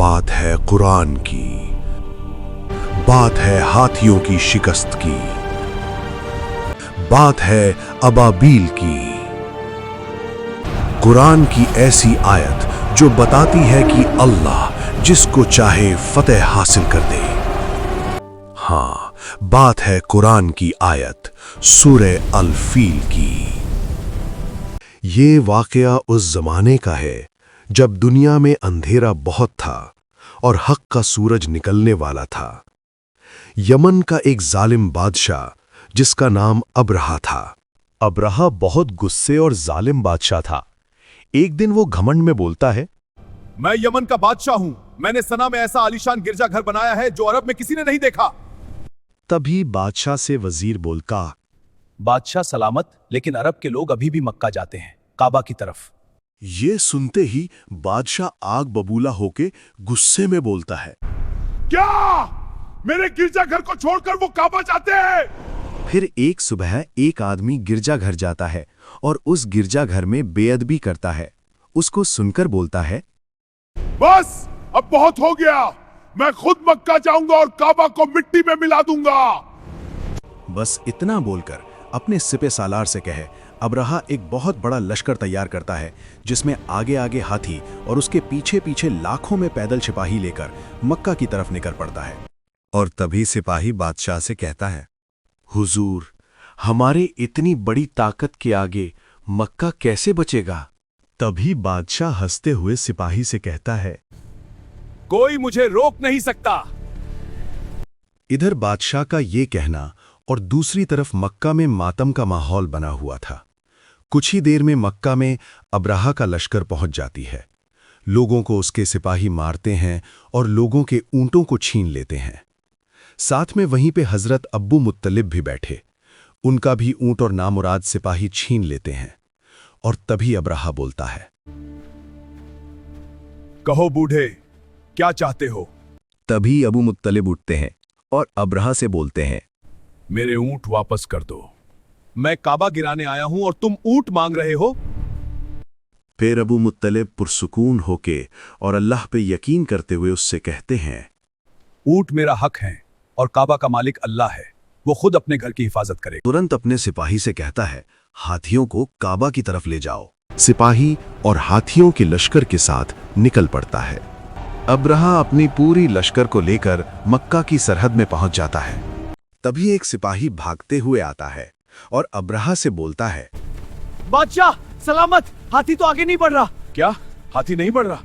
बात है कुरान की, बात है हाथियों की शिकस्त की, बात है अबाबील की। कुरान की ऐसी आयत जो बताती है कि अल्लाह जिसको चाहे फतेह हासिल कर दे। हाँ, बात है कुरान की आयत सूरे अल फील की। ये वाकया उस जमाने का है जब दुनिया में अंधेरा बहुत था और हक का सूरज निकलने वाला था। यमन का एक जालिम बादशाह जिसका नाम अब्रहा था। अब्रहा बहुत गुस्से और जालिम बादशाह था। एक दिन वो घमंड में बोलता है, मैं यमन का बादशाह हूं। मैंने सना में ऐसा आलीशान गिरजाघर बनाया है जो अरब में किसी ने नहीं देखा। तभी बादशाह से वजीर बोलता, बादशाह सलामत, लेकिन अरब के लोग अभी भी मक्का जाते हैं, काबा की तरफ। ये सुनते ही बादशाह आग बबूला होके गुस्से में बोलता है, क्या मेरे गिरजाघर को छोड़कर वो काबा जाते हैं? फिर एक सुबह एक आदमी गिरजाघर जाता है और उस गिरजाघर में बेअदबी करता है। उसको सुनकर बोलता है, बस अब बहुत हो गया। मैं खुद मक्का जाऊंगा और काबा को मिट्टी में मिला दूंगा। बस इतना बोलकर अपने सिपे सालार से कहे अब्रहा एक बहुत बड़ा लश्कर तैयार करता है जिसमें आगे आगे हाथी और उसके पीछे पीछे लाखों में पैदल सिपाही लेकर मक्का की तरफ निकल पड़ता है। और तभी सिपाही बादशाह से कहता है, हुजूर, हमारे इतनी बड़ी ताकत के आगे मक्का कैसे बचेगा? तभी बादशाह हंसते हुए सिपाही से कहता है, कोई मुझे रोक नहीं सकता। इधर बादशाह का ये कहना और दूसरी तरफ मक्का में मातम का माहौल बना हुआ था। कुछ ही देर में मक्का में अब्रहा का लश्कर पहुंच जाती है। लोगों को उसके सिपाही मारते हैं और लोगों के ऊंटों को छीन लेते हैं। साथ में वहीं पे हजरत अब्बू मुत्तलिब भी बैठे। उनका भी ऊंट और नामुराद सिपाही छीन लेते हैं। और तभी अब्रहा बोलता है, कहो बूढ़े, क्या चाहते हो? तभी अबू मुत्तलिब उठते हैं और अब्रहा से बोलते हैं, मेरे ऊंट वापस कर दो। मैं काबा गिराने आया हूं और तुम ऊंट मांग रहे हो। फिर अबू मुत्तलिब पुरसुकून होके और अल्लाह पे यकीन करते हुए उससे कहते हैं, ऊंट मेरा हक है और काबा का मालिक अल्लाह है, वो खुद अपने घर की हिफाजत करे। तुरंत अपने सिपाही से कहता है, हाथियों को काबा की तरफ ले जाओ। सिपाही और हाथियों के लश्कर के साथ निकल पड़ता है। अब्रहा अपनी पूरी लश्कर को लेकर मक्का की सरहद में पहुंच जाता है। तभी एक सिपाही भागते हुए आता है और अब्रहा से बोलता है, बादशाह सलामत, हाथी तो आगे नहीं बढ़ रहा। क्या हाथी नहीं बढ़ रहा?